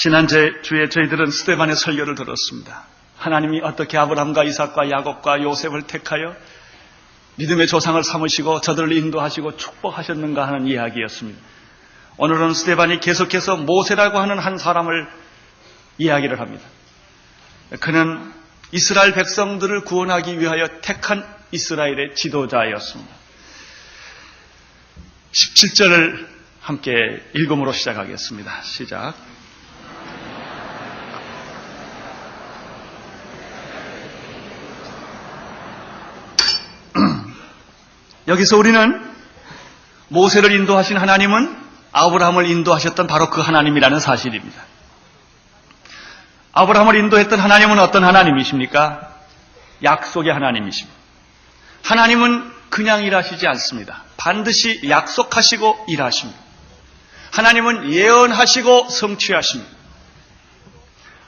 지난주에 저희들은 스데반의 설교를 들었습니다. 하나님이 어떻게 아브라함과 이삭과 야곱과 요셉을 택하여 믿음의 조상을 삼으시고 저들을 인도하시고 축복하셨는가 하는 이야기였습니다. 오늘은 스데반이 계속해서 모세라고 하는 한 사람을 이야기를 합니다. 그는 이스라엘 백성들을 구원하기 위하여 택한 이스라엘의 지도자였습니다. 17절을 함께 읽음으로 시작하겠습니다. 시작. 여기서 우리는 모세를 인도하신 하나님은 아브라함을 인도하셨던 바로 그 하나님이라는 사실입니다. 아브라함을 인도했던 하나님은 어떤 하나님이십니까? 약속의 하나님이십니다. 하나님은 그냥 일하시지 않습니다. 반드시 약속하시고 일하십니다. 하나님은 예언하시고 성취하십니다.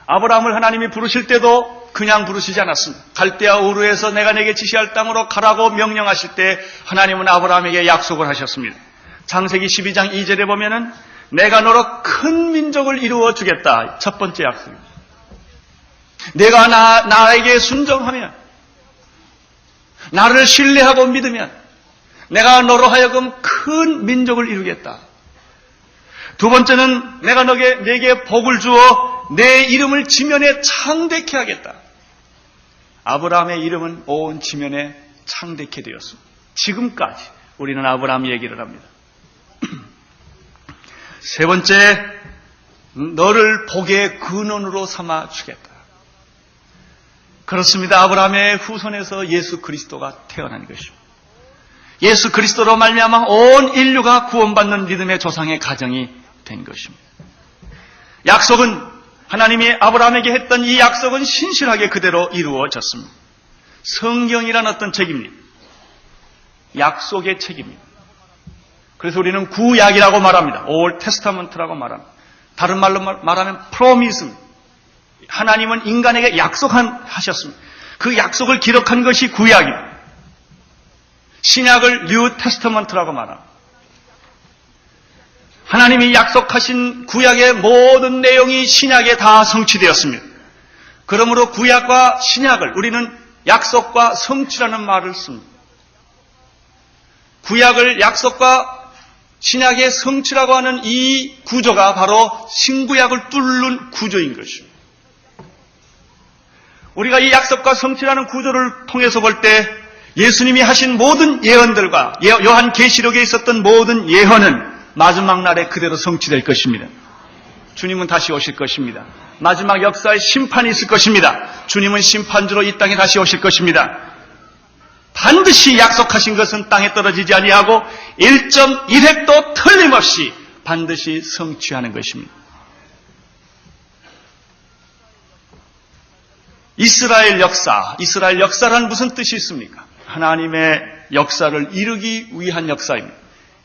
아브라함을 하나님이 부르실 때도 그냥 부르시지 않았습니다. 갈대아 우르에서 내가 내게 지시할 땅으로 가라고 명령하실 때 하나님은 아브라함에게 약속을 하셨습니다. 창세기 12장 2절에 보면은 내가 너로 큰 민족을 이루어 주겠다. 첫 번째 약속입니다. 내가 나에게 순종하면, 나를 신뢰하고 믿으면 내가 너로 하여금 큰 민족을 이루겠다. 두 번째는 내가 내게 복을 주어 내 이름을 지면에 창대케 하겠다. 아브라함의 이름은 온 지면에 창대케 되었습니다. 지금까지 우리는 아브라함 얘기를 합니다. 세 번째, 너를 복의 근원으로 삼아 주겠다. 그렇습니다. 아브라함의 후손에서 예수 그리스도가 태어난 것입니다. 예수 그리스도로 말미암아 온 인류가 구원받는 믿음의 조상의 가정이 된 것입니다. 약속은 하나님이 아브라함에게 했던 이 약속은 신실하게 그대로 이루어졌습니다. 성경이란 어떤 책입니다. 약속의 책입니다. 그래서 우리는 구약이라고 말합니다. 올 테스타먼트라고 말합니다. 다른 말로 말하면 프로미스입니다. 하나님은 인간에게 약속하셨습니다. 그 약속을 기록한 것이 구약입니다. 신약을 뉴 테스타먼트라고 말합니다. 하나님이 약속하신 구약의 모든 내용이 신약에 다 성취되었습니다. 그러므로 구약과 신약을 우리는 약속과 성취라는 말을 씁니다. 구약을 약속과 신약의 성취라고 하는 이 구조가 바로 신구약을 뚫는 구조인 것입니다. 우리가 이 약속과 성취라는 구조를 통해서 볼 때 예수님이 하신 모든 예언들과 요한계시록에 있었던 모든 예언은 마지막 날에 그대로 성취될 것입니다. 주님은 다시 오실 것입니다. 마지막 역사의 심판이 있을 것입니다. 주님은 심판주로 이 땅에 다시 오실 것입니다. 반드시 약속하신 것은 땅에 떨어지지 아니하고 1.1획도 틀림없이 반드시 성취하는 것입니다. 이스라엘 역사란 무슨 뜻이 있습니까? 하나님의 역사를 이루기 위한 역사입니다.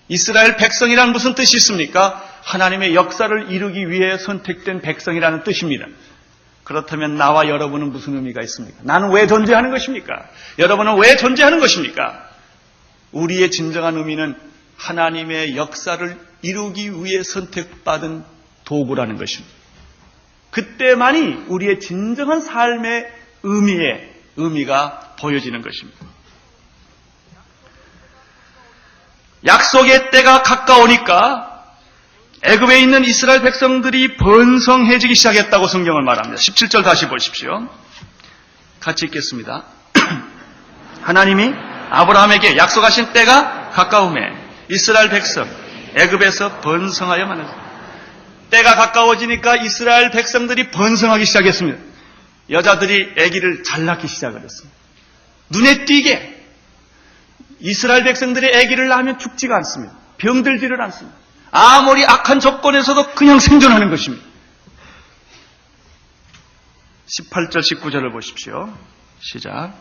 이스라엘 백성이란 무슨 뜻이 있습니까? 하나님의 역사를 이루기 위해 선택된 백성이라는 뜻입니다. 그렇다면 나와 여러분은 무슨 의미가 있습니까? 나는 왜 존재하는 것입니까? 여러분은 왜 존재하는 것입니까? 우리의 진정한 의미는 하나님의 역사를 이루기 위해 선택받은 도구라는 것입니다. 그때만이 우리의 진정한 삶의 의미가 보여지는 것입니다. 약속의 때가 가까우니까 애굽에 있는 이스라엘 백성들이 번성해지기 시작했다고 성경을 말합니다. 17절 다시 보십시오. 같이 읽겠습니다. 하나님이 아브라함에게 약속하신 때가 가까우매 이스라엘 백성 애굽에서 번성하여 많아졌습니다. 때가 가까워지니까 이스라엘 백성들이 번성하기 시작했습니다. 여자들이 아기를 잘 낳기 시작을 했습니다. 눈에 띄게 이스라엘 백성들이 아기를 낳으면 죽지가 않습니다. 병들지를 않습니다. 아무리 악한 조건에서도 그냥 생존하는 것입니다. 18절 19절을 보십시오. 시작.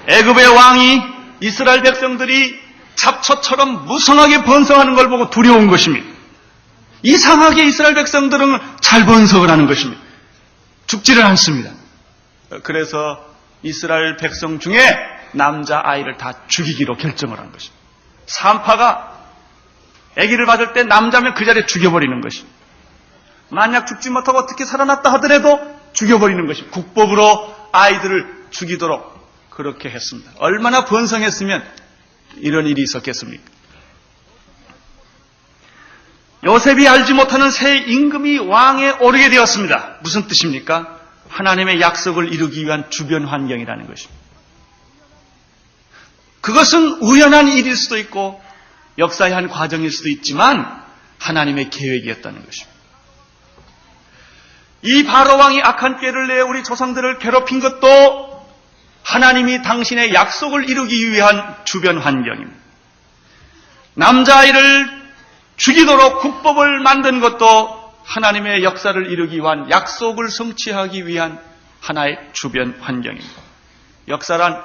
애굽의 왕이 이스라엘 백성들이 잡초처럼 무성하게 번성하는 걸 보고 두려운 것입니다. 이상하게 이스라엘 백성들은 잘 번성을 하는 것입니다. 죽지를 않습니다. 그래서 이스라엘 백성 중에 남자아이를 다 죽이기로 결정을 한 것입니다. 산파가 아기를 받을 때 남자면 그 자리에 죽여버리는 것입니다. 만약 죽지 못하고 어떻게 살아났다 하더라도 죽여버리는 것입니다. 국법으로 아이들을 죽이도록 그렇게 했습니다. 얼마나 번성했으면 이런 일이 있었겠습니까? 요셉이 알지 못하는 새 임금이 왕에 오르게 되었습니다. 무슨 뜻입니까? 하나님의 약속을 이루기 위한 주변 환경이라는 것입니다. 그것은 우연한 일일 수도 있고 역사의 한 과정일 수도 있지만 하나님의 계획이었다는 것입니다. 이 바로 왕이 악한 꾀를 내어 우리 조상들을 괴롭힌 것도 하나님이 당신의 약속을 이루기 위한 주변 환경입니다. 남자아이를 죽이도록 국법을 만든 것도 하나님의 역사를 이루기 위한 약속을 성취하기 위한 하나의 주변 환경입니다. 역사란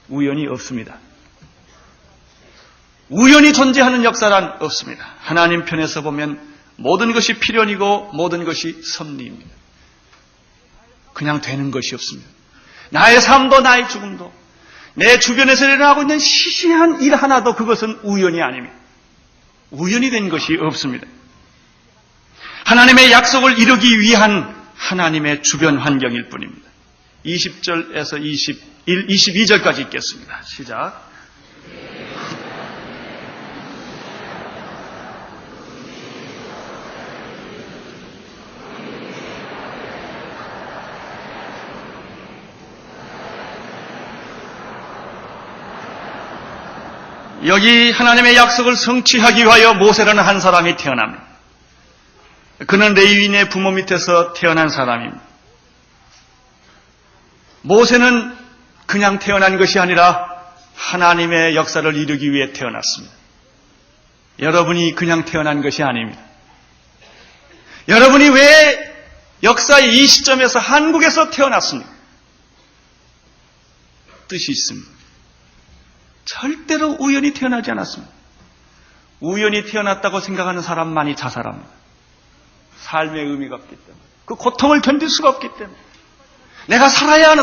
우연이 없습니다. 우연히 존재하는 역사란 없습니다. 하나님 편에서 보면 모든 것이 필연이고 모든 것이 섭리입니다. 그냥 되는 것이 없습니다. 나의 삶도 나의 죽음도 내 주변에서 일어나고 있는 시시한 일 하나도 그것은 우연이 아닙니다. 우연이 된 것이 없습니다. 하나님의 약속을 이루기 위한 하나님의 주변 환경일 뿐입니다. 20절에서 22절까지 읽겠습니다. 시작. 여기 하나님의 약속을 성취하기 위하여 모세라는 한 사람이 태어납니다. 그는 레위인의 부모 밑에서 태어난 사람입니다. 모세는 그냥 태어난 것이 아니라 하나님의 역사를 이루기 위해 태어났습니다. 여러분이 그냥 태어난 것이 아닙니다. 여러분이 왜 역사의 이 시점에서 한국에서 태어났습니까? 뜻이 있습니다. 절대로 우연히 태어나지 않았습니다. 우연히 태어났다고 생각하는 사람만이 자살합니다. 삶의 의미가 없기 때문에, 그 고통을 견딜 수가 없기 때문에, 내가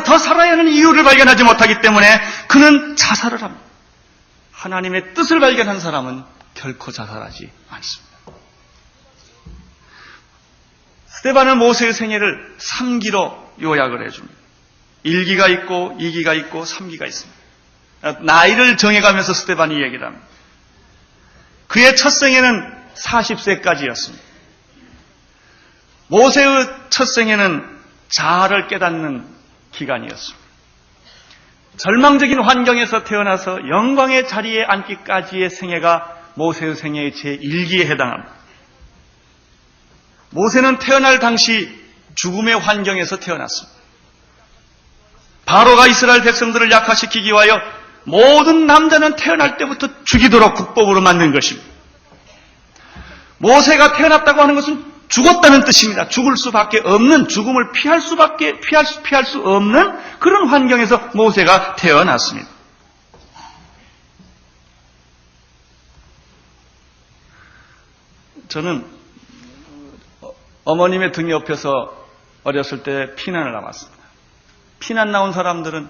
더 살아야 하는 이유를 발견하지 못하기 때문에 그는 자살을 합니다. 하나님의 뜻을 발견한 사람은 결코 자살하지 않습니다. 스데반은 모세의 생애를 3기로 요약을 해줍니다. 1기가 있고 2기가 있고 3기가 있습니다. 나이를 정해가면서 스데반이 얘기를 합니다. 그의 첫 생애는 40세까지였습니다. 모세의 첫 생애는 자아를 깨닫는 기간이었습니다. 절망적인 환경에서 태어나서 영광의 자리에 앉기까지의 생애가 모세의 생애의 제1기에 해당합니다. 모세는 태어날 당시 죽음의 환경에서 태어났습니다. 바로가 이스라엘 백성들을 약화시키기 위하여 모든 남자는 태어날 때부터 죽이도록 국법으로 만든 것입니다. 모세가 태어났다고 하는 것은 죽었다는 뜻입니다. 죽을 수밖에 없는, 죽음을 피할 수 없는 그런 환경에서 모세가 태어났습니다. 저는 어머님의 등 옆에서 어렸을 때 피난을 나왔습니다. 피난 나온 사람들은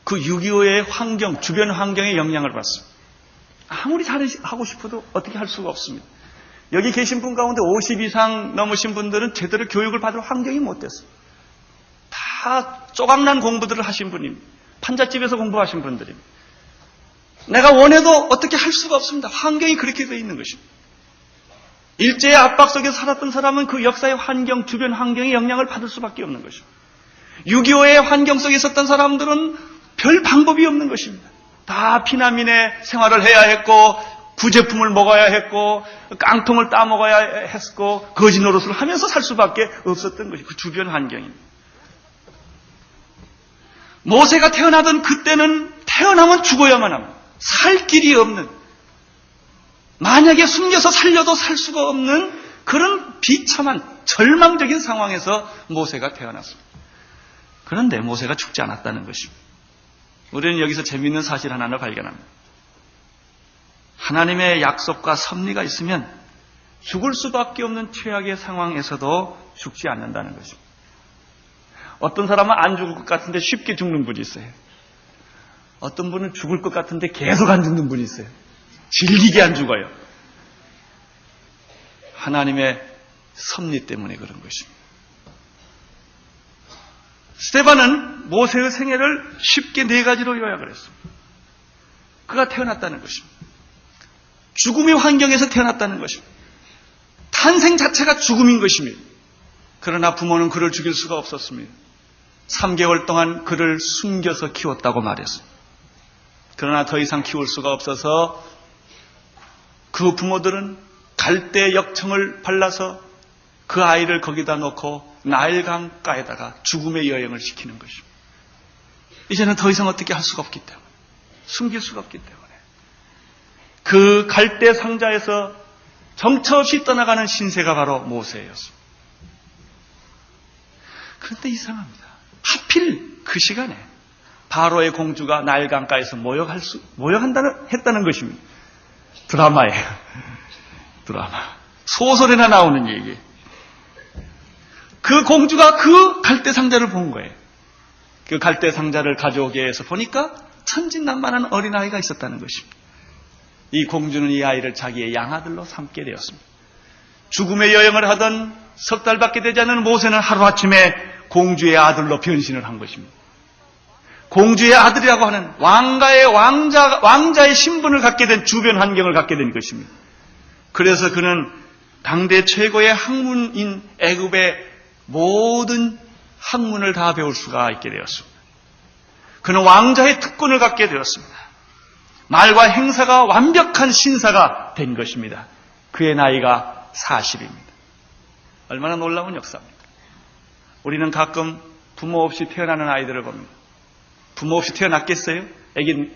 그 6.25의 환경, 주변 환경에 영향을 받습니다. 아무리 잘하고 싶어도 어떻게 할 수가 없습니다. 여기 계신 분 가운데 50 이상 넘으신 분들은 제대로 교육을 받을 환경이 못 됐어요. 다 쪼각난 공부들을 하신 분입니다. 판잣집에서 공부하신 분들입니다. 내가 원해도 어떻게 할 수가 없습니다. 환경이 그렇게 되어 있는 것입니다. 일제의 압박 속에 살았던 사람은 그 역사의 환경, 주변 환경에 영향을 받을 수밖에 없는 것입니다. 6.25의 환경 속에 있었던 사람들은 별 방법이 없는 것입니다. 다 피난민의 생활을 해야 했고, 구제품을 먹어야 했고, 깡통을 따먹어야 했고, 거지 노릇을 하면서 살 수밖에 없었던 것이 그 주변 환경입니다. 모세가 태어나던 그때는 태어나면 죽어야만 합니다. 살 길이 없는, 만약에 숨겨서 살려도 살 수가 없는 그런 비참한 절망적인 상황에서 모세가 태어났습니다. 그런데 모세가 죽지 않았다는 것입니다. 우리는 여기서 재미있는 사실 하나를 발견합니다. 하나님의 약속과 섭리가 있으면 죽을 수밖에 없는 최악의 상황에서도 죽지 않는다는 것입니다. 어떤 사람은 안 죽을 것 같은데 쉽게 죽는 분이 있어요. 어떤 분은 죽을 것 같은데 계속 안 죽는 분이 있어요. 질기게 안 죽어요. 하나님의 섭리 때문에 그런 것입니다. 스데반은 모세의 생애를 쉽게 4가지로 요약을 했습니다. 그가 태어났다는 것입니다. 죽음의 환경에서 태어났다는 것입니다. 탄생 자체가 죽음인 것입니다. 그러나 부모는 그를 죽일 수가 없었습니다. 3개월 동안 그를 숨겨서 키웠다고 말했습니다. 그러나 더 이상 키울 수가 없어서 그 부모들은 갈대 역청을 발라서 그 아이를 거기다 놓고 나일강가에다가 죽음의 여행을 시키는 것입니다. 이제는 더 이상 어떻게 할 수가 없기 때문에, 숨길 수가 없기 때문에 그 갈대 상자에서 정처 없이 떠나가는 신세가 바로 모세였습니다. 그런데 이상합니다. 하필 그 시간에 바로의 공주가 나일강가에서 했다는 것입니다. 드라마예요. 드라마. 소설에나 나오는 얘기. 그 공주가 그 갈대 상자를 본 거예요. 그 갈대 상자를 가져오게 해서 보니까 천진난만한 어린아이가 있었다는 것입니다. 이 공주는 이 아이를 자기의 양아들로 삼게 되었습니다. 죽음의 여행을 하던 석 달밖에 되지 않은 모세는 하루아침에 공주의 아들로 변신을 한 것입니다. 공주의 아들이라고 하는 왕자의 신분을 갖게 된 주변 환경을 갖게 된 것입니다. 그래서 그는 당대 최고의 학문인 애굽의 모든 학문을 다 배울 수가 있게 되었습니다. 그는 왕자의 특권을 갖게 되었습니다. 말과 행사가 완벽한 신사가 된 것입니다. 그의 나이가 40입니다. 얼마나 놀라운 역사입니까? 우리는 가끔 부모 없이 태어나는 아이들을 봅니다. 부모 없이 태어났겠어요? 애기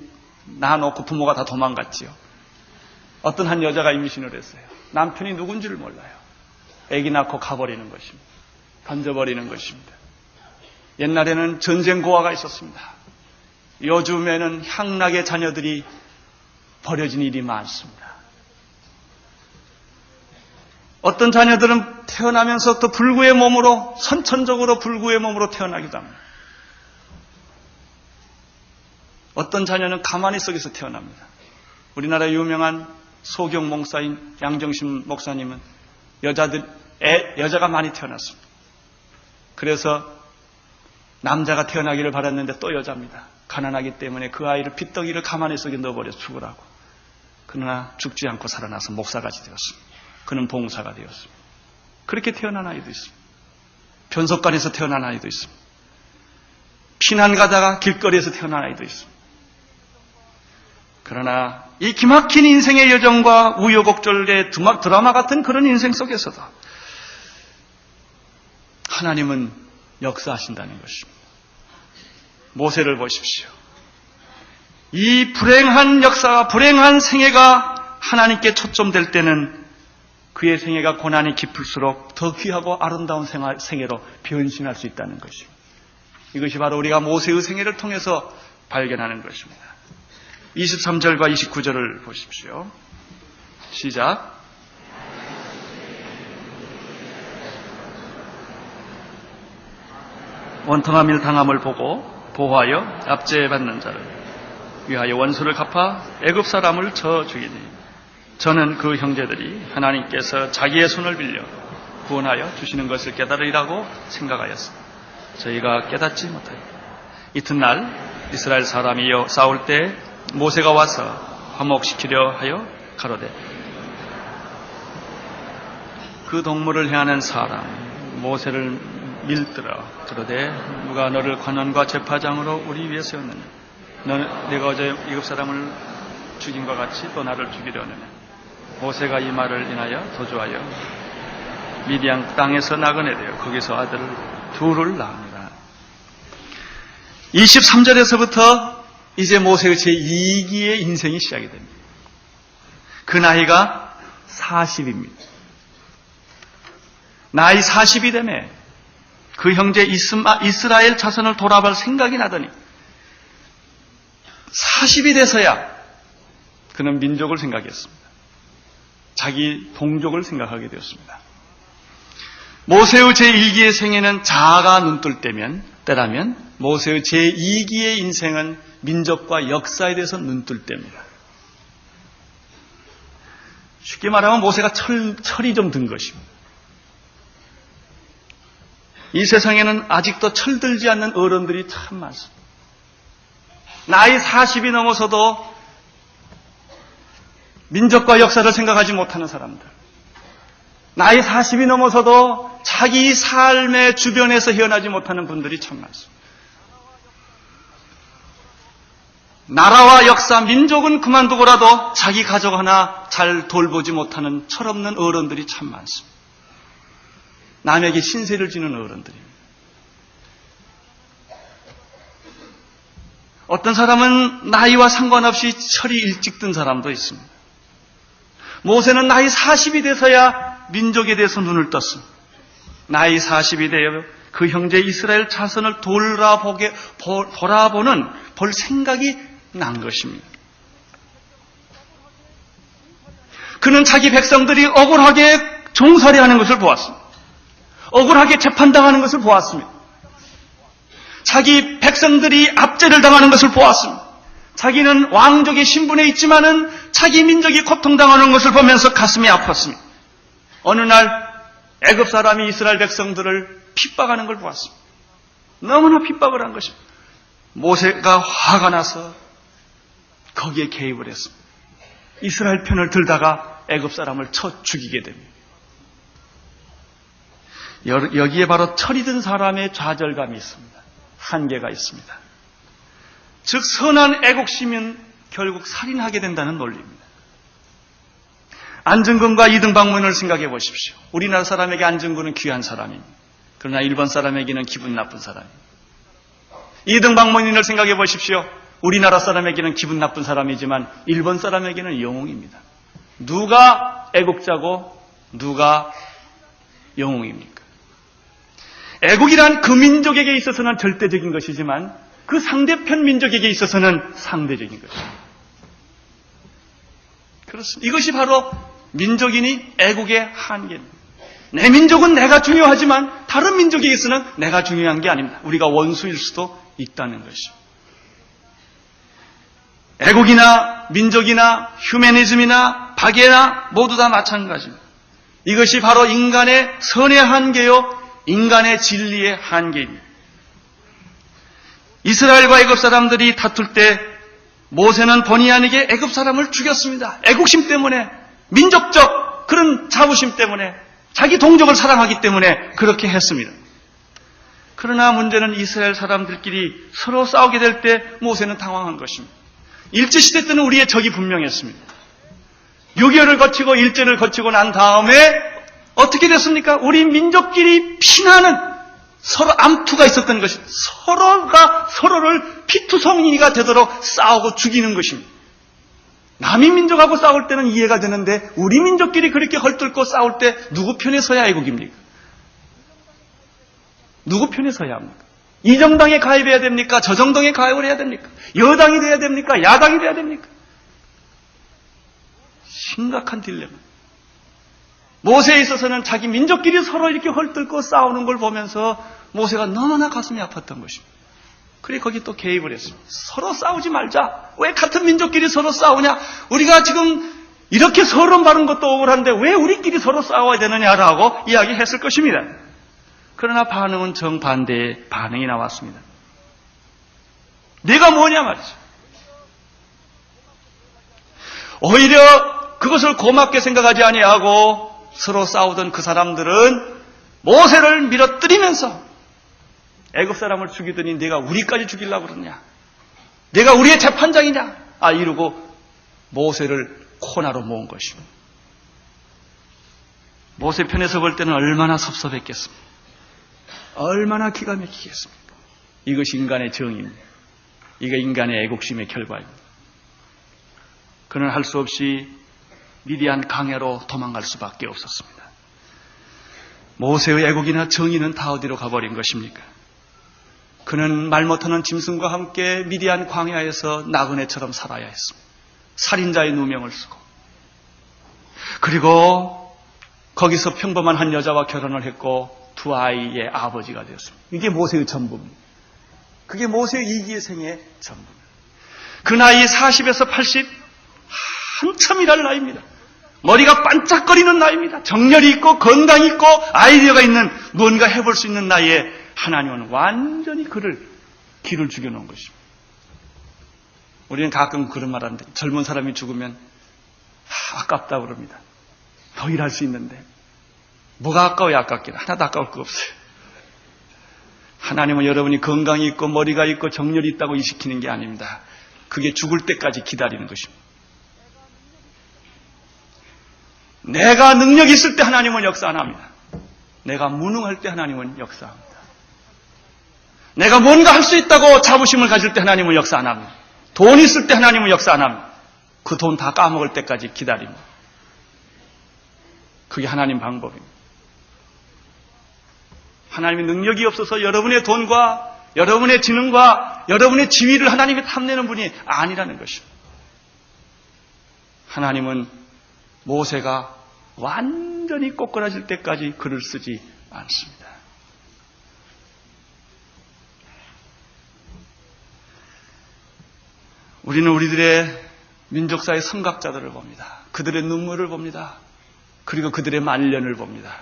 낳아놓고 부모가 다 도망갔지요. 어떤 한 여자가 임신을 했어요. 남편이 누군지를 몰라요. 애기 낳고 가버리는 것입니다. 던져버리는 것입니다. 옛날에는 전쟁 고아가 있었습니다. 요즘에는 향락의 자녀들이 버려진 일이 많습니다. 어떤 자녀들은 태어나면서부터 불구의 몸으로, 선천적으로 불구의 몸으로 태어나기도 합니다. 어떤 자녀는 가만히 속에서 태어납니다. 우리나라 유명한 소경 목사인 양정신 목사님은 여자가 많이 태어났습니다. 그래서 남자가 태어나기를 바랐는데 또 여자입니다. 가난하기 때문에 그 아이를 핏덩이를 가만히 속에 넣어버려서 죽으라고. 그러나 죽지 않고 살아나서 목사까지 되었습니다. 그는 봉사가 되었습니다. 그렇게 태어난 아이도 있습니다. 변속관에서 태어난 아이도 있습니다. 피난 가다가 길거리에서 태어난 아이도 있습니다. 그러나 이 기막힌 인생의 여정과 우여곡절의 드라마 같은 그런 인생 속에서도 하나님은 역사하신다는 것입니다. 모세를 보십시오. 이 불행한 역사가, 불행한 생애가 하나님께 초점될 때는 그의 생애가 고난이 깊을수록 더 귀하고 아름다운 생애로 변신할 수 있다는 것입니다. 이것이 바로 우리가 모세의 생애를 통해서 발견하는 것입니다. 23절과 29절을 보십시오. 시작. 원통함 일당함을 보고 보호하여 압제받는 자를 위하여 원수를 갚아 애굽 사람을 쳐 죽이니 저는 그 형제들이 하나님께서 자기의 손을 빌려 구원하여 주시는 것을 깨달으리라고 생각하였습니다. 저희가 깨닫지 못하여 이튿날 이스라엘 사람이 싸울 때 모세가 와서 화목시키려 하여 가로되 그 동물을 향하는 사람 모세를 밀들어 그러되 누가 너를 관원과 재파장으로 우리 위에 세웠느냐 내가 어제 이굽 사람을 죽인 것 같이 또 나를 죽이려느냐. 모세가 이 말을 인하여 도주하여 미디안 땅에서 나그네 되어 거기서 아들 둘을 낳습니다. 23절에서부터 이제 모세의 제2기의 인생이 시작이 됩니다. 그 나이가 40입니다. 나이 40이 되매 그 형제 이스라엘 자손을 돌아볼 생각이 나더니 40이 돼서야 그는 민족을 생각했습니다. 자기 동족을 생각하게 되었습니다. 모세의 제1기의 생애는 자아가 눈뜰 때면 때라면 모세의 제2기의 인생은 민족과 역사에 대해서 눈뜰 때입니다. 쉽게 말하면 모세가 철이 좀 든 것입니다. 이 세상에는 아직도 철들지 않는 어른들이 참 많습니다. 나이 40이 넘어서도 민족과 역사를 생각하지 못하는 사람들. 나이 40이 넘어서도 자기 삶의 주변에서 헤어나지 못하는 분들이 참 많습니다. 나라와 역사, 민족은 그만두고라도 자기 가족 하나 잘 돌보지 못하는 철없는 어른들이 참 많습니다. 남에게 신세를 지는 어른들입니다. 어떤 사람은 나이와 상관없이 철이 일찍 든 사람도 있습니다. 모세는 나이 40이 돼서야 민족에 대해서 눈을 떴습니다. 나이 40이 되어 그 형제 이스라엘 자손을 볼 생각이 난 것입니다. 그는 자기 백성들이 억울하게 종살이하는 것을 보았습니다. 억울하게 재판당하는 것을 보았습니다. 자기 백성들이 압제를 당하는 것을 보았습니다. 자기는 왕족의 신분에 있지만은 자기 민족이 고통당하는 것을 보면서 가슴이 아팠습니다. 어느 날 애굽 사람이 이스라엘 백성들을 핍박하는 걸 보았습니다. 너무나 핍박을 한 것입니다. 모세가 화가 나서 거기에 개입을 했습니다. 이스라엘 편을 들다가 애굽 사람을 쳐 죽이게 됩니다. 여기에 바로 철이 든 사람의 좌절감이 있습니다. 한계가 있습니다. 즉 선한 애국심은 결국 살인하게 된다는 논리입니다. 안중근과 이등박문을 생각해 보십시오. 우리나라 사람에게 안중근은 귀한 사람입니다. 그러나 일본 사람에게는 기분 나쁜 사람입니다. 이등박문을 생각해 보십시오. 우리나라 사람에게는 기분 나쁜 사람이지만 일본 사람에게는 영웅입니다. 누가 애국자고 누가 영웅입니까? 애국이란 그 민족에게 있어서는 절대적인 것이지만 그 상대편 민족에게 있어서는 상대적인 것입니다. 그렇습니다. 이것이 바로 민족이니 애국의 한계입니다. 내 민족은 내가 중요하지만 다른 민족에게서는 내가 중요한 게 아닙니다. 우리가 원수일 수도 있다는 것이죠. 애국이나 민족이나 휴머니즘이나 박애나 모두 다 마찬가지입니다. 이것이 바로 인간의 선의 한계요 인간의 진리의 한계입니다. 이스라엘과 애굽 사람들이 다툴 때 모세는 본의 아니게 애굽 사람을 죽였습니다. 애국심 때문에, 민족적 그런 자부심 때문에, 자기 동족을 사랑하기 때문에 그렇게 했습니다. 그러나 문제는 이스라엘 사람들끼리 서로 싸우게 될 때 모세는 당황한 것입니다. 일제시대 때는 우리의 적이 분명했습니다. 6.25를 거치고 일제를 거치고 난 다음에 어떻게 됐습니까? 우리 민족끼리 피나는 서로 암투가 있었던 것이 서로가 서로를 피투성이가 되도록 싸우고 죽이는 것입니다. 남의 민족하고 싸울 때는 이해가 되는데 우리 민족끼리 그렇게 헐뜯고 싸울 때 누구 편에 서야 애국입니까? 누구 편에 서야 합니까? 이 정당에 가입해야 됩니까? 저 정당에 가입을 해야 됩니까? 여당이 돼야 됩니까? 야당이 돼야 됩니까? 심각한 딜레마. 모세에 있어서는 자기 민족끼리 서로 이렇게 헐뜯고 싸우는 걸 보면서 모세가 너무나 가슴이 아팠던 것입니다. 그래 거기 또 개입을 했습니다. 서로 싸우지 말자. 왜 같은 민족끼리 서로 싸우냐? 우리가 지금 이렇게 서론 바른 것도 억울한데 왜 우리끼리 서로 싸워야 되느냐라고 이야기했을 것입니다. 그러나 반응은 정반대의 반응이 나왔습니다. 내가 뭐냐 말이죠. 오히려 그것을 고맙게 생각하지 아니하고 서로 싸우던 그 사람들은 모세를 밀어뜨리면서 애굽 사람을 죽이더니 내가 우리까지 죽이려고 그러냐? 내가 우리의 재판장이냐? 이러고 모세를 코나로 모은 것입니다. 모세 편에서 볼 때는 얼마나 섭섭했겠습니까? 얼마나 기가 막히겠습니까? 이것이 인간의 정의입니다. 이게 인간의 애국심의 결과입니다. 그는 할 수 없이 미디안 강야로 도망갈 수밖에 없었습니다. 모세의 애국이나 정의는 다 어디로 가버린 것입니까? 그는 말 못하는 짐승과 함께 미디안 광야에서 나그네처럼 살아야 했습니다. 살인자의 누명을 쓰고 그리고 거기서 평범한 한 여자와 결혼을 했고 두 아이의 아버지가 되었습니다. 이게 모세의 전부입니다. 그게 모세의 이기의 생의 전부입니다. 그 나이 40에서 80, 한참 일할 나이입니다. 머리가 반짝거리는 나이입니다. 정열이 있고 건강이 있고 아이디어가 있는 뭔가 해볼 수 있는 나이에 하나님은 완전히 그를 길을 죽여놓은 것입니다. 우리는 가끔 그런 말 하는데 젊은 사람이 죽으면 아깝다고 그럽니다. 더 일할 수 있는데 뭐가 아까워야 아깝기는 하나도 아까울 거 없어요. 하나님은 여러분이 건강이 있고 머리가 있고 정열이 있다고 일시키는 게 아닙니다. 그게 죽을 때까지 기다리는 것입니다. 내가 능력이 있을 때 하나님은 역사 안 합니다. 내가 무능할 때 하나님은 역사합니다. 내가 뭔가 할 수 있다고 자부심을 가질 때 하나님은 역사 안 합니다. 돈 있을 때 하나님은 역사 안 합니다. 그 돈 다 까먹을 때까지 기다립니다. 그게 하나님 방법입니다. 하나님의 능력이 없어서 여러분의 돈과 여러분의 지능과 여러분의 지위를 하나님이 탐내는 분이 아니라는 것입니다. 하나님은 모세가 완전히 꼬꾸라질 때까지 글을 쓰지 않습니다. 우리는 우리들의 민족사의 선각자들을 봅니다. 그들의 눈물을 봅니다. 그리고 그들의 말년을 봅니다.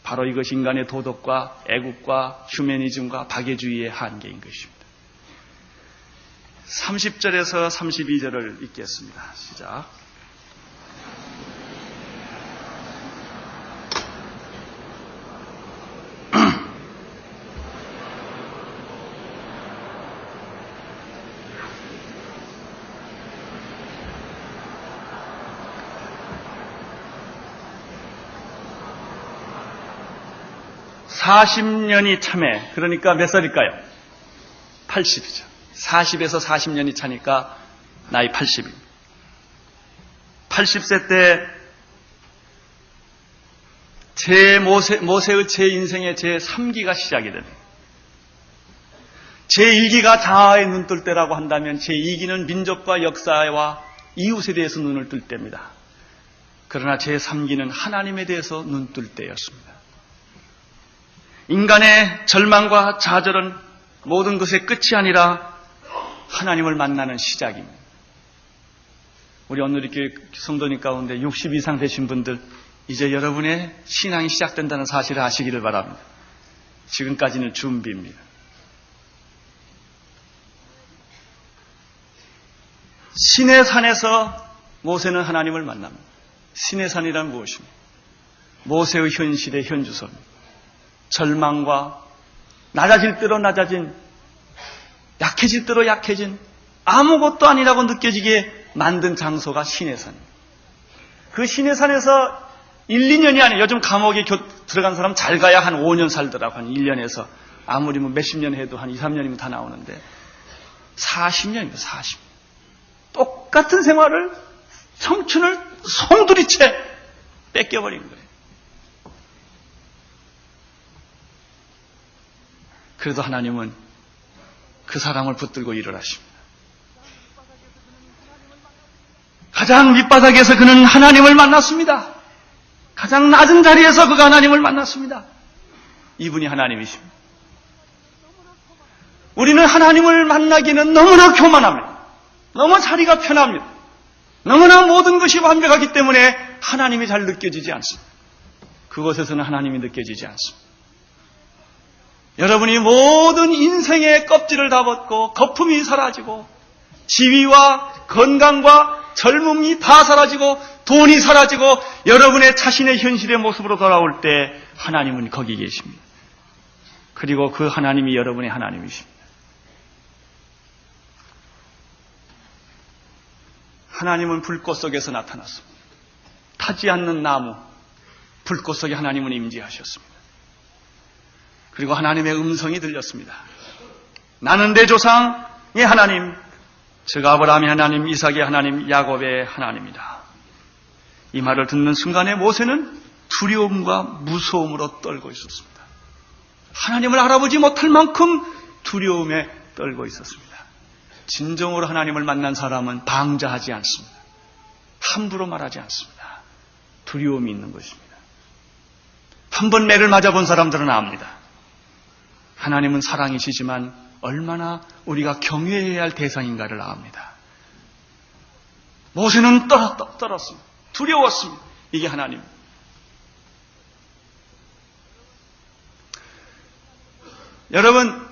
바로 이것이 인간의 도덕과 애국과 휴머니즘과 박애주의의 한계인 것입니다. 30절에서 32절을 읽겠습니다. 시작. (40년이) 참에, 그러니까 몇 살일까요? 80이죠. 40에서 40년이 차니까 나이 80입니다. 80세 때 모세의 제 인생의 제 3기가 시작이 됩니다. 제 1기가 자아에 눈 뜰 때라고 한다면 제 2기는 민족과 역사와 이웃에 대해서 눈을 뜰 때입니다. 그러나 제 3기는 하나님에 대해서 눈 뜰 때였습니다. 인간의 절망과 좌절은 모든 것의 끝이 아니라 하나님을 만나는 시작입니다. 우리 오늘교회 성도님 가운데 60 이상 되신 분들 이제 여러분의 신앙이 시작된다는 사실을 아시기를 바랍니다. 지금까지는 준비입니다. 신의 산에서 모세는 하나님을 만납니다. 신의 산이란 무엇입니까? 모세의 현실의 현주소입니다. 절망과 낮아질 대로 낮아진, 약해질 대로 약해진, 아무것도 아니라고 느껴지게 만든 장소가 신의 산입니다. 그 신의 산에서 1, 2년이 아니에요. 요즘 감옥에 들어간 사람 잘 가야 한 5년 살더라고. 한 1년에서. 아무리 뭐 몇십 년 해도 한 2, 3년이면 다 나오는데 40년입니다. 40년. 똑같은 생활을, 청춘을 송두리째 뺏겨버린 거예요. 그래도 하나님은 그 사람을 붙들고 일을 하십니다. 가장 밑바닥에서 그는 하나님을 만났습니다. 가장 낮은 자리에서 그가 하나님을 만났습니다. 이분이 하나님이십니다. 우리는 하나님을 만나기는 너무나 교만합니다. 너무 자리가 편합니다. 너무나 모든 것이 완벽하기 때문에 하나님이 잘 느껴지지 않습니다. 그곳에서는 하나님이 느껴지지 않습니다. 여러분이 모든 인생의 껍질을 다 벗고 거품이 사라지고 지위와 건강과 젊음이 다 사라지고 돈이 사라지고 여러분의 자신의 현실의 모습으로 돌아올 때 하나님은 거기 계십니다. 그리고 그 하나님이 여러분의 하나님이십니다. 하나님은 불꽃 속에서 나타났습니다. 타지 않는 나무, 불꽃 속에 하나님은 임재하셨습니다. 그리고 하나님의 음성이 들렸습니다. 나는 내 조상의 하나님, 즉 아브라함의 하나님, 이삭의 하나님, 야곱의 하나님이다. 이 말을 듣는 순간에 모세는 두려움과 무서움으로 떨고 있었습니다. 하나님을 알아보지 못할 만큼 두려움에 떨고 있었습니다. 진정으로 하나님을 만난 사람은 방자하지 않습니다. 함부로 말하지 않습니다. 두려움이 있는 것입니다. 한 번 매를 맞아본 사람들은 압니다. 하나님은 사랑이시지만 얼마나 우리가 경외해야 할 대상인가를 압니다. 모세는 떨었습니다. 두려웠습니다. 이게 하나님. 여러분,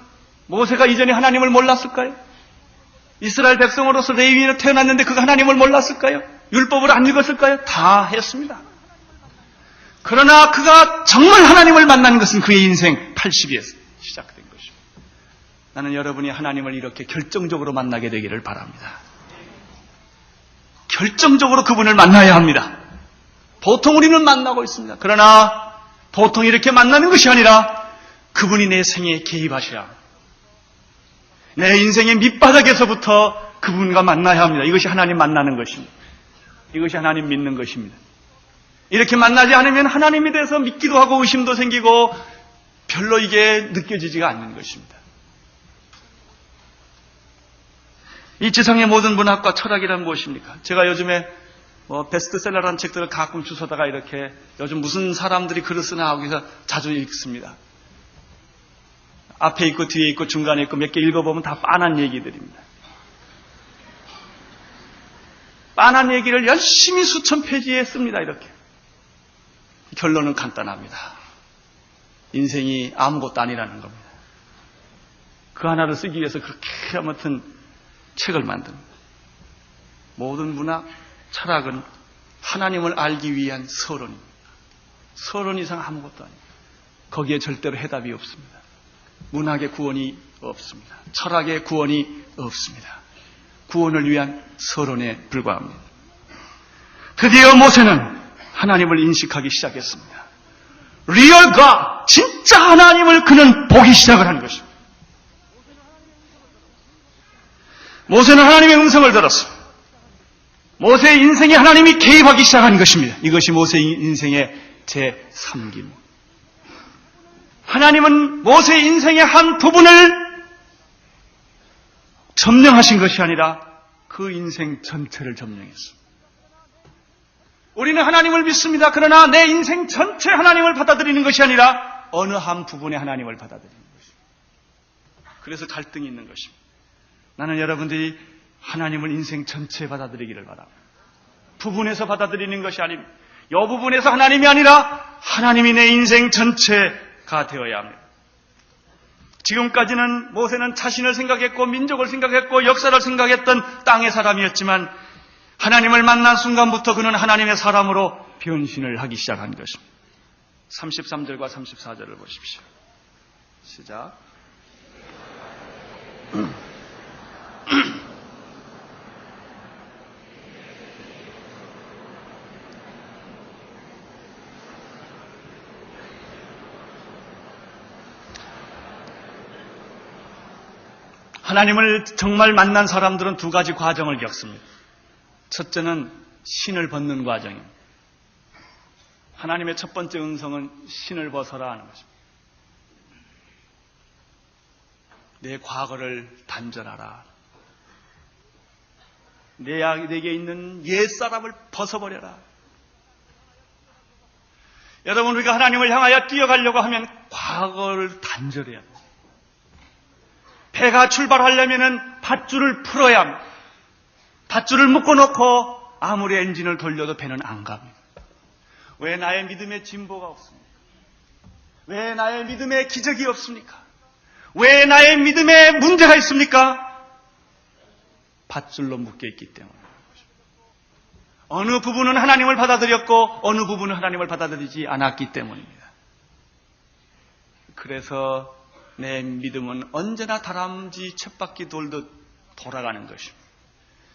모세가 이전에 하나님을 몰랐을까요? 이스라엘 백성으로서 레위인으로 태어났는데 그가 하나님을 몰랐을까요? 율법을 안 읽었을까요? 다 했습니다. 그러나 그가 정말 하나님을 만난 것은 그의 인생 80에서 시작된 것입니다. 나는 여러분이 하나님을 이렇게 결정적으로 만나게 되기를 바랍니다. 결정적으로 그분을 만나야 합니다. 보통 우리는 만나고 있습니다. 그러나 보통 이렇게 만나는 것이 아니라 그분이 내 생애에 개입하셔야 합니다. 내 인생의 밑바닥에서부터 그분과 만나야 합니다. 이것이 하나님 만나는 것입니다. 이것이 하나님 믿는 것입니다. 이렇게 만나지 않으면 하나님에 대해서 믿기도 하고 의심도 생기고 별로 이게 느껴지지가 않는 것입니다. 이 지상의 모든 문학과 철학이란 무엇입니까? 제가 요즘에 베스트셀러라는 책들을 가끔 주워다가 이렇게 요즘 무슨 사람들이 글을 쓰나 하고 해서 자주 읽습니다. 앞에 있고 뒤에 있고 중간에 있고 몇 개 읽어보면 다 빤한 얘기들입니다. 빤한 얘기를 열심히 수천 페이지에 씁니다. 이렇게. 결론은 간단합니다. 인생이 아무것도 아니라는 겁니다. 그 하나를 쓰기 위해서 그렇게 아무튼 책을 만듭니다. 모든 문학, 철학은 하나님을 알기 위한 서론입니다. 서론 이상 아무것도 아닙니다. 거기에 절대로 해답이 없습니다. 문학의 구원이 없습니다. 철학의 구원이 없습니다. 구원을 위한 서론에 불과합니다. 드디어 모세는 하나님을 인식하기 시작했습니다. 리얼 갓, 진짜 하나님을 그는 보기 시작을 한 것입니다. 모세는 하나님의 음성을 들었습니다. 모세의 인생에 하나님이 개입하기 시작한 것입니다. 이것이 모세의 인생의 제3기입니다. 하나님은 모세의 인생의 한 부분을 점령하신 것이 아니라 그 인생 전체를 점령했습니다. 우리는 하나님을 믿습니다. 그러나 내 인생 전체 하나님을 받아들이는 것이 아니라 어느 한 부분의 하나님을 받아들이는 것입니다. 그래서 갈등이 있는 것입니다. 나는 여러분들이 하나님을 인생 전체에 받아들이기를 바랍니다. 부분에서 받아들이는 것이 아닙니다. 이 부분에서 하나님이 아니라 하나님이 내 인생 전체가 되어야 합니다. 지금까지는 모세는 자신을 생각했고 민족을 생각했고 역사를 생각했던 땅의 사람이었지만 하나님을 만난 순간부터 그는 하나님의 사람으로 변신을 하기 시작한 것입니다. 33절과 34절을 보십시오. 시작. 하나님을 정말 만난 사람들은 두 가지 과정을 겪습니다. 첫째는 신을 벗는 과정입니다. 하나님의 첫 번째 음성은 신을 벗어라 하는 것입니다. 내 과거를 단절하라. 내게 있는 옛사람을 벗어버려라. 여러분, 우리가 하나님을 향하여 뛰어가려고 하면 과거를 단절해야 합니다. 배가 출발하려면 밧줄을 풀어야 합니다. 밧줄을 묶어놓고 아무리 엔진을 돌려도 배는 안 갑니다. 왜 나의 믿음에 진보가 없습니까? 왜 나의 믿음에 기적이 없습니까? 왜 나의 믿음에 문제가 있습니까? 밧줄로 묶여있기 때문에. 어느 부분은 하나님을 받아들였고 어느 부분은 하나님을 받아들이지 않았기 때문입니다. 그래서 내 믿음은 언제나 다람쥐 쳇바퀴 돌듯 돌아가는 것입니다.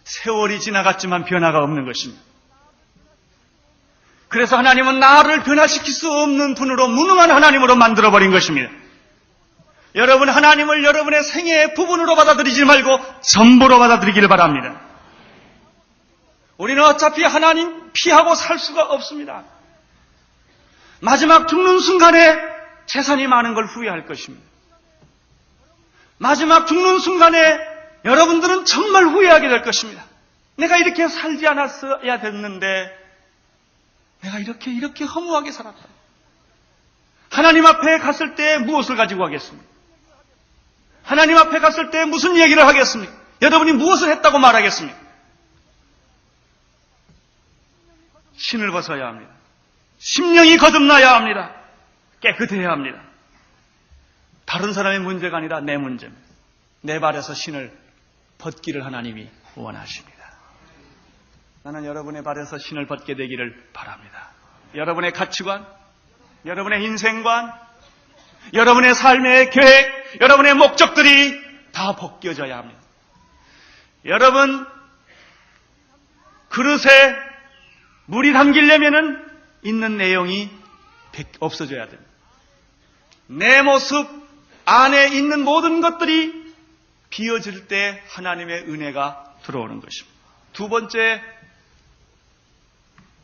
세월이 지나갔지만 변화가 없는 것입니다. 그래서 하나님은 나를 변화시킬 수 없는 분으로 무능한 하나님으로 만들어버린 것입니다. 여러분, 하나님을 여러분의 생애의 부분으로 받아들이지 말고 전부로 받아들이기를 바랍니다. 우리는 어차피 하나님 피하고 살 수가 없습니다. 마지막 죽는 순간에 재산이 많은 걸 후회할 것입니다. 마지막 죽는 순간에 여러분들은 정말 후회하게 될 것입니다. 내가 이렇게 살지 않았어야 됐는데 내가 이렇게 허무하게 살았다. 하나님 앞에 갔을 때 무엇을 가지고 가겠습니까? 하나님 앞에 갔을 때 무슨 얘기를 하겠습니까? 여러분이 무엇을 했다고 말하겠습니까? 신을 벗어야 합니다. 심령이 거듭나야 합니다. 깨끗해야 합니다. 다른 사람의 문제가 아니라 내 문제입니다. 내 발에서 신을 벗기를 하나님이 원하십니다. 나는 여러분의 발에서 신을 벗게 되기를 바랍니다. 여러분의 가치관, 여러분의 인생관, 여러분의 삶의 계획, 여러분의 목적들이 다 벗겨져야 합니다. 여러분, 그릇에 물이 담기려면은 있는 내용이 없어져야 됩니다. 내 모습 안에 있는 모든 것들이 비어질 때 하나님의 은혜가 들어오는 것입니다. 두 번째,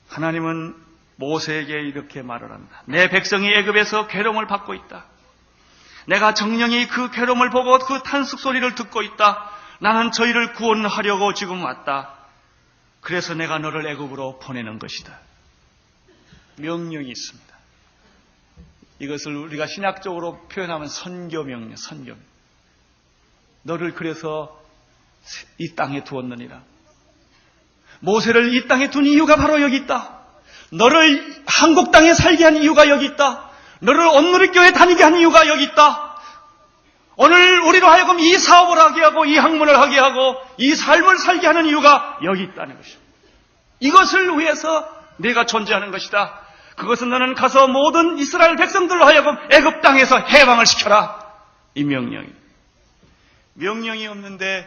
하나님은 모세에게 이렇게 말을 한다. 내 백성이 애굽에서 괴로움을 받고 있다. 내가 정령이 그 괴로움을 보고 그 탄식 소리를 듣고 있다. 나는 저희를 구원하려고 지금 왔다. 그래서 내가 너를 애굽으로 보내는 것이다. 명령이 있습니다. 이것을 우리가 신학적으로 표현하면 선교명령, 선교. 너를 그래서 이 땅에 두었느니라. 모세를 이 땅에 둔 이유가 바로 여기 있다. 너를 한국 땅에 살게 한 이유가 여기 있다. 너를 온누리교회 다니게 한 이유가 여기 있다. 오늘 우리로 하여금 이 사업을 하게 하고 이 학문을 하게 하고 이 삶을 살게 하는 이유가 여기 있다는 것이다. 이것을 위해서 내가 존재하는 것이다. 그것은 너는 가서 모든 이스라엘 백성들로 하여금 애굽 땅에서 해방을 시켜라. 이 명령이. 명령이 없는데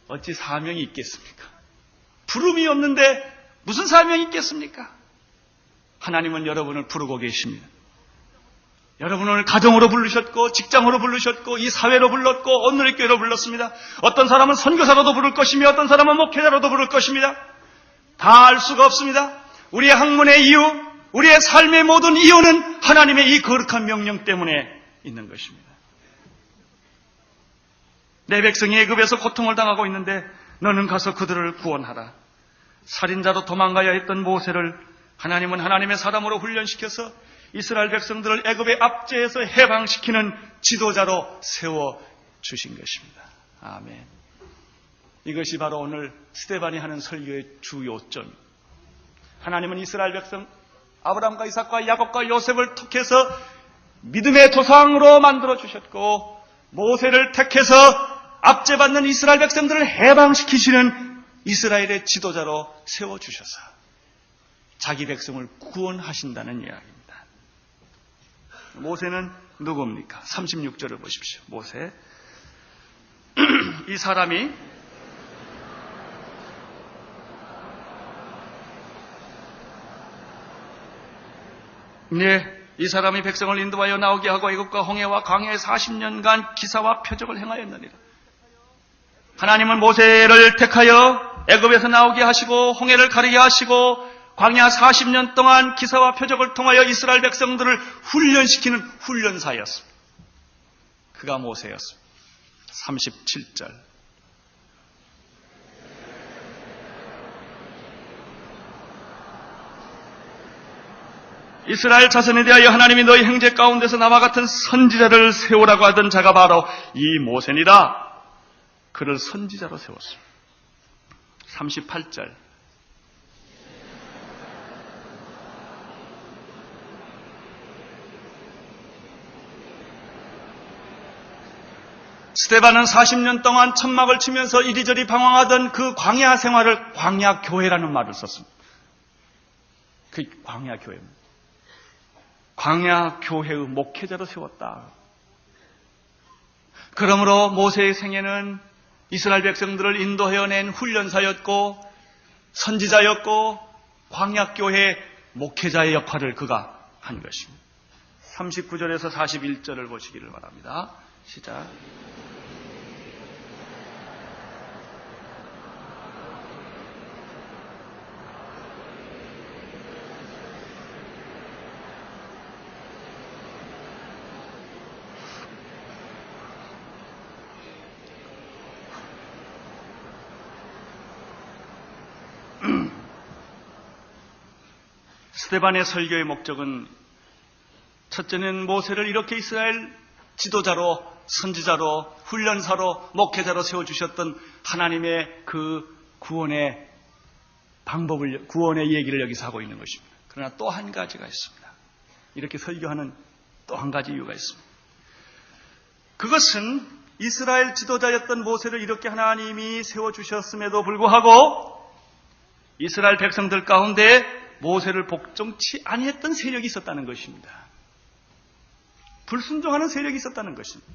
어찌 사명이 있겠습니까? 부름이 없는데 무슨 사명이 있겠습니까? 하나님은 여러분을 부르고 계십니다. 여러분을 가정으로 부르셨고 직장으로 부르셨고 이 사회로 불렀고 온누리교회로 불렀습니다. 어떤 사람은 선교사로도 부를 것이며 어떤 사람은 목회자로도 부를 것입니다. 다 알 수가 없습니다. 우리의 학문의 이유, 우리의 삶의 모든 이유는 하나님의 이 거룩한 명령 때문에 있는 것입니다. 내 백성이 애굽에서 고통을 당하고 있는데 너는 가서 그들을 구원하라. 살인자로 도망가야 했던 모세를 하나님은 하나님의 사람으로 훈련시켜서 이스라엘 백성들을 애굽의 압제에서 해방시키는 지도자로 세워주신 것입니다. 아멘. 이것이 바로 오늘 스데반이 하는 설교의 주 요점입니다. 하나님은 이스라엘 백성 아브라함과 이삭과 야곱과 요셉을 택해서 믿음의 조상으로 만들어주셨고 모세를 택해서 압제받는 이스라엘 백성들을 해방시키시는 이스라엘의 지도자로 세워주셔서 자기 백성을 구원하신다는 이야기입니다. 모세는 누굽니까? 36절을 보십시오. 모세. 이 사람이 이 사람이 백성을 인도하여 나오게 하고 애굽과 홍해와 광야에 40년간 기사와 표적을 행하였느니라. 하나님은 모세를 택하여 애굽에서 나오게 하시고 홍해를 가르게 하시고 광야 40년 동안 기사와 표적을 통하여 이스라엘 백성들을 훈련시키는 훈련사였습니다. 그가 모세였습니다. 37절. 이스라엘 자손에 대하여 하나님이 너희 형제 가운데서 나와 같은 선지자를 세우라고 하던 자가 바로 이 모세니라. 그를 선지자로 세웠습니다. 38절. 스데반은 40년 동안 천막을 치면서 이리저리 방황하던 그 광야 생활을 광야교회라는 말을 썼습니다. 그 광야교회입니다. 광야교회의 목회자로 세웠다. 그러므로 모세의 생애는 이스라엘 백성들을 인도해낸 훈련사였고 선지자였고 광야교회 목회자의 역할을 그가 한 것입니다. 39절에서 41절을 보시기를 바랍니다. 시작. 스데반의 설교의 목적은 첫째는 모세를 이렇게 이스라엘 지도자로 선지자로, 훈련사로, 목회자로 세워주셨던 하나님의 그 구원의 방법을, 구원의 얘기를 여기서 하고 있는 것입니다. 그러나 또 한 가지가 있습니다. 이렇게 설교하는 또 한 가지 이유가 있습니다. 그것은 이스라엘 지도자였던 모세를 이렇게 하나님이 세워주셨음에도 불구하고 이스라엘 백성들 가운데 모세를 복종치 아니했던 세력이 있었다는 것입니다. 불순종하는 세력이 있었다는 것입니다.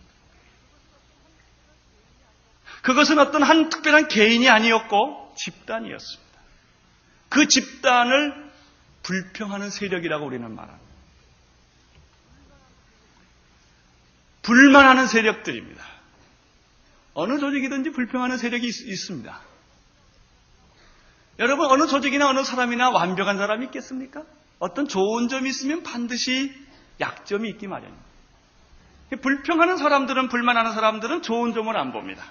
그것은 어떤 한 특별한 개인이 아니었고 집단이었습니다. 그 집단을 불평하는 세력이라고 우리는 말합니다. 불만하는 세력들입니다. 어느 조직이든지 불평하는 세력이 있습니다. 여러분, 어느 조직이나 어느 사람이나 완벽한 사람이 있겠습니까? 어떤 좋은 점이 있으면 반드시 약점이 있기 마련입니다. 불평하는 사람들은, 불만하는 사람들은 좋은 점을 안 봅니다.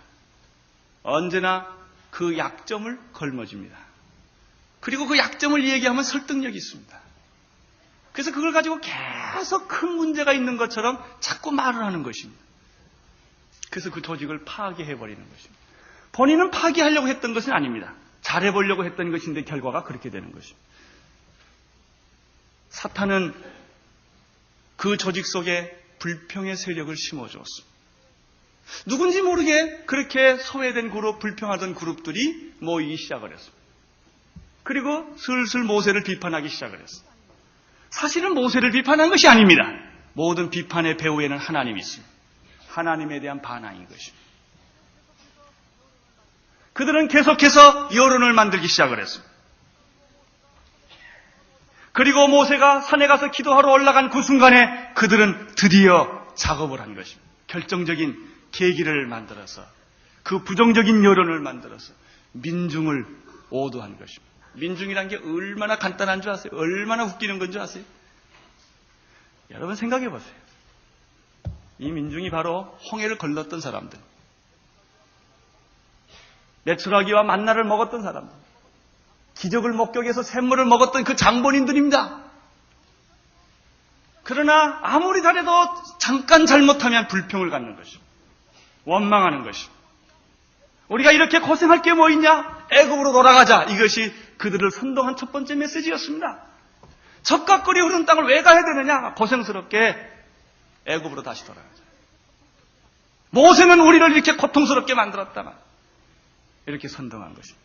언제나 그 약점을 걸머집니다. 그리고 그 약점을 얘기하면 설득력이 있습니다. 그래서 그걸 가지고 계속 큰 문제가 있는 것처럼 자꾸 말을 하는 것입니다. 그래서 그 조직을 파괴해버리는 것입니다. 본인은 파괴하려고 했던 것은 아닙니다. 잘해보려고 했던 것인데 결과가 그렇게 되는 것입니다. 사탄은 그 조직 속에 불평의 세력을 심어주었습니다. 누군지 모르게 그렇게 소외된 그룹, 불평하던 그룹들이 모이기 시작을 했습니다. 그리고 슬슬 모세를 비판하기 시작을 했습니다. 사실은 모세를 비판한 것이 아닙니다. 모든 비판의 배후에는 하나님이 있습니다. 하나님에 대한 반항인 것입니다. 그들은 계속해서 여론을 만들기 시작을 했습니다. 그리고 모세가 산에 가서 기도하러 올라간 그 순간에 그들은 드디어 작업을 한 것입니다. 결정적인 계기를 만들어서 그 부정적인 여론을 만들어서 민중을 오도한 것입니다. 민중이란 게 얼마나 간단한 줄 아세요? 얼마나 웃기는 건 줄 아세요? 여러분 생각해 보세요. 이 민중이 바로 홍해를 건넜던 사람들, 메추라기와 만나를 먹었던 사람들, 기적을 목격해서 샘물을 먹었던 그 장본인들입니다. 그러나 아무리 잘해도 잠깐 잘못하면 불평을 갖는 것입니다. 원망하는 것입니다. 우리가 이렇게 고생할 게 뭐 있냐? 애굽으로 돌아가자. 이것이 그들을 선동한 첫 번째 메시지였습니다. 젖과 꿀이 흐르는 땅을 왜 가야 되느냐? 고생스럽게 애굽으로 다시 돌아가자. 모세는 우리를 이렇게 고통스럽게 만들었다만 이렇게 선동한 것입니다.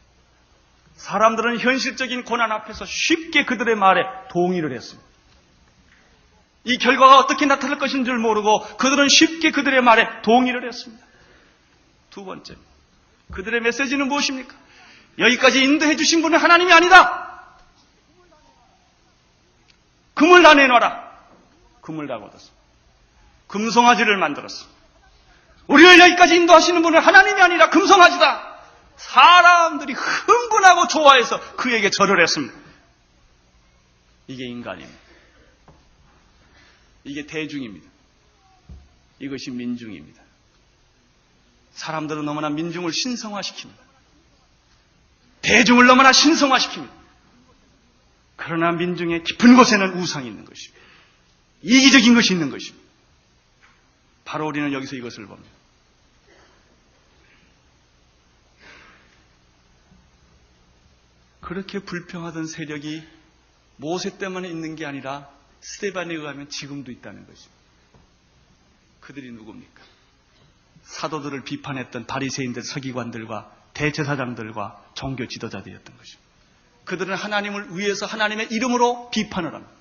사람들은 현실적인 고난 앞에서 쉽게 그들의 말에 동의를 했습니다. 이 결과가 어떻게 나타날 것인 줄 모르고 그들은 쉽게 그들의 말에 동의를 했습니다. 두 번째, 그들의 메시지는 무엇입니까? 여기까지 인도해 주신 분은 하나님이 아니다. 금을 다 내놔라. 금을 다 얻었습니다. 금송아지를 만들었습니다. 우리를 여기까지 인도하시는 분은 하나님이 아니라 금송아지다. 사람들이 흥분하고 좋아해서 그에게 절을 했습니다. 이게 인간입니다. 이게 대중입니다. 이것이 민중입니다. 사람들은 너무나 민중을 신성화시킵니다. 대중을 너무나 신성화시킵니다. 그러나 민중의 깊은 곳에는 우상이 있는 것입니다. 이기적인 것이 있는 것입니다. 바로 우리는 여기서 이것을 봅니다. 그렇게 불평하던 세력이 모세 때문에 있는 게 아니라 스데반에 의하면 지금도 있다는 것입니다. 그들이 누굽니까? 사도들을 비판했던 바리새인들, 서기관들과 대제사장들과 종교 지도자들이었던 것입니다. 그들은 하나님을 위해서 하나님의 이름으로 비판을 합니다.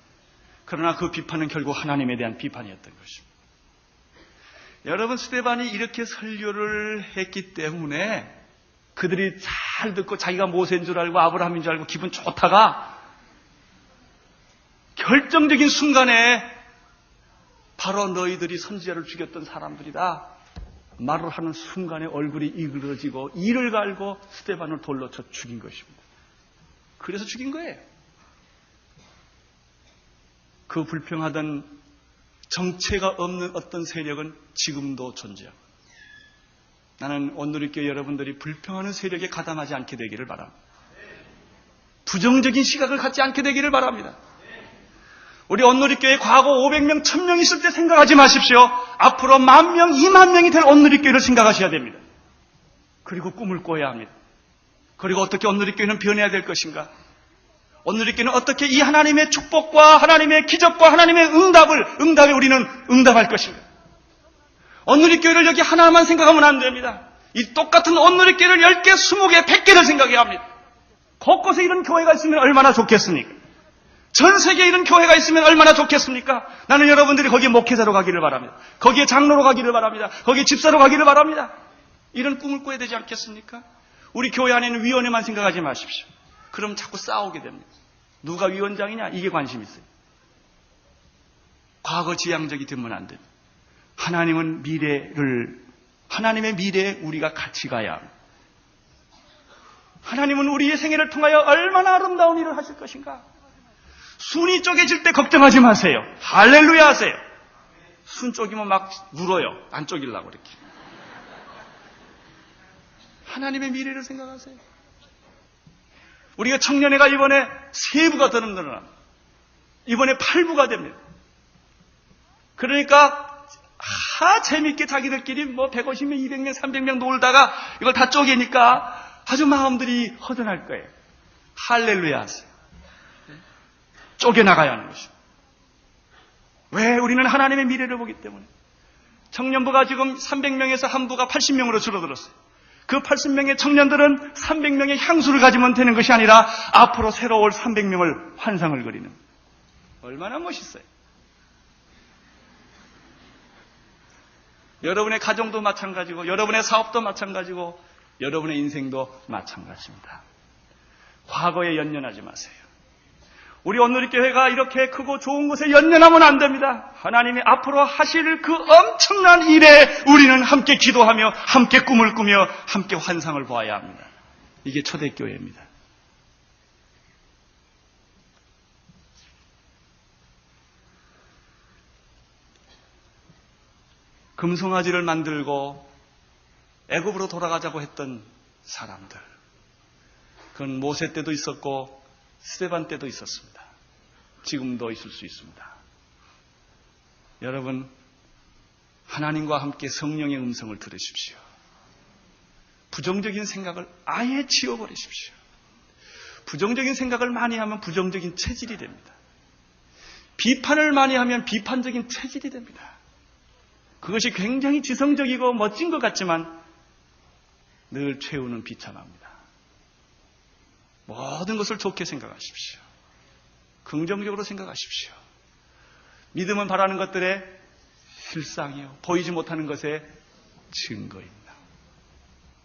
그러나 그 비판은 결국 하나님에 대한 비판이었던 것입니다. 여러분, 스데반이 이렇게 설교를 했기 때문에 그들이 잘 듣고 자기가 모세인 줄 알고 아브라함인 줄 알고 기분 좋다가 결정적인 순간에 바로 너희들이 선지자를 죽였던 사람들이다 말을 하는 순간에 얼굴이 이그러지고 이를 갈고 스데반을 돌로 쳐 죽인 것입니다. 그래서 죽인 거예요. 그 불평하던 정체가 없는 어떤 세력은 지금도 존재합니다. 나는 온누리교회 여러분들이 불평하는 세력에 가담하지 않게 되기를 바랍니다. 부정적인 시각을 갖지 않게 되기를 바랍니다. 우리 온누리교회 과거 500명, 1000명 있을 때 생각하지 마십시오. 앞으로 10,000명, 20,000명이 될 온누리교회를 생각하셔야 됩니다. 그리고 꿈을 꿔야 합니다. 그리고 어떻게 온누리교회는 변해야 될 것인가? 온누리교회는 어떻게 이 하나님의 축복과 하나님의 기적과 하나님의 응답에 우리는 응답할 것인가? 온누리교회를 여기 하나만 생각하면 안 됩니다. 이 똑같은 온누리교회를 10개, 20개, 100개를 생각해야 합니다. 곳곳에 이런 교회가 있으면 얼마나 좋겠습니까? 전 세계에 이런 교회가 있으면 얼마나 좋겠습니까? 나는 여러분들이 거기에 목회자로 가기를 바랍니다. 거기에 장로로 가기를 바랍니다. 거기에 집사로 가기를 바랍니다. 이런 꿈을 꿔야 되지 않겠습니까? 우리 교회 안에는 위원회만 생각하지 마십시오. 그럼 자꾸 싸우게 됩니다. 누가 위원장이냐? 이게 관심 있어요. 과거 지향적이 되면 안 됩니다. 하나님의 미래에 우리가 같이 가야 합니다. 하나님은 우리의 생애를 통하여 얼마나 아름다운 일을 하실 것인가? 순이 쪼개질 때 걱정하지 마세요. 할렐루야 하세요. 순 쪼기면 막 물어요. 안 쪼기려고 이렇게. 하나님의 미래를 생각하세요. 우리가 청년회가 이번에 3부가 더 늘어납니다. 이번에 8부가 됩니다. 그러니까 재밌게 자기들끼리 150명, 200명, 300명 놀다가 이걸 다 쪼개니까 아주 마음들이 허전할 거예요. 할렐루야 하세요. 쪼개나가야 하는 것입니다. 왜? 우리는 하나님의 미래를 보기 때문에. 청년부가 지금 300명에서 한 부가 80명으로 줄어들었어요. 그 80명의 청년들은 300명의 향수를 가지면 되는 것이 아니라 앞으로 새로 올 300명을 환상을 그리는. 얼마나 멋있어요. 여러분의 가정도 마찬가지고 여러분의 사업도 마찬가지고 여러분의 인생도 마찬가지입니다. 과거에 연연하지 마세요. 우리 온누리교회가 이렇게 크고 좋은 곳에 연연하면 안 됩니다. 하나님이 앞으로 하실 그 엄청난 일에 우리는 함께 기도하며 함께 꿈을 꾸며 함께 환상을 보아야 합니다. 이게 초대교회입니다. 금송아지를 만들고 애굽으로 돌아가자고 했던 사람들. 그건 모세 때도 있었고 스데반 때도 있었습니다. 지금도 있을 수 있습니다. 여러분, 하나님과 함께 성령의 음성을 들으십시오. 부정적인 생각을 아예 지워버리십시오. 부정적인 생각을 많이 하면 부정적인 체질이 됩니다. 비판을 많이 하면 비판적인 체질이 됩니다. 그것이 굉장히 지성적이고 멋진 것 같지만 늘 최후는 비참합니다. 모든 것을 좋게 생각하십시오. 긍정적으로 생각하십시오. 믿음은 바라는 것들의 실상이요, 보이지 못하는 것의 증거입니다.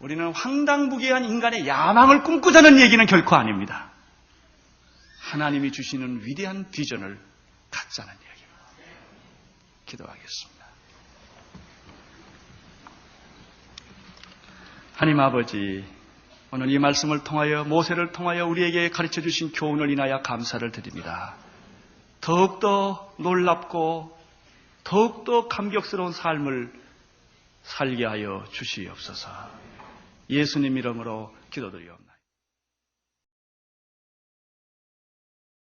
우리는 황당무계한 인간의 야망을 꿈꾸자는 얘기는 결코 아닙니다. 하나님이 주시는 위대한 비전을 갖자는 얘기입니다. 기도하겠습니다. 하나님 아버지, 오늘 이 말씀을 통하여 모세를 통하여 우리에게 가르쳐 주신 교훈을 인하여 감사를 드립니다. 더욱더 놀랍고 더욱더 감격스러운 삶을 살게 하여 주시옵소서. 예수님 이름으로 기도드리옵나이다.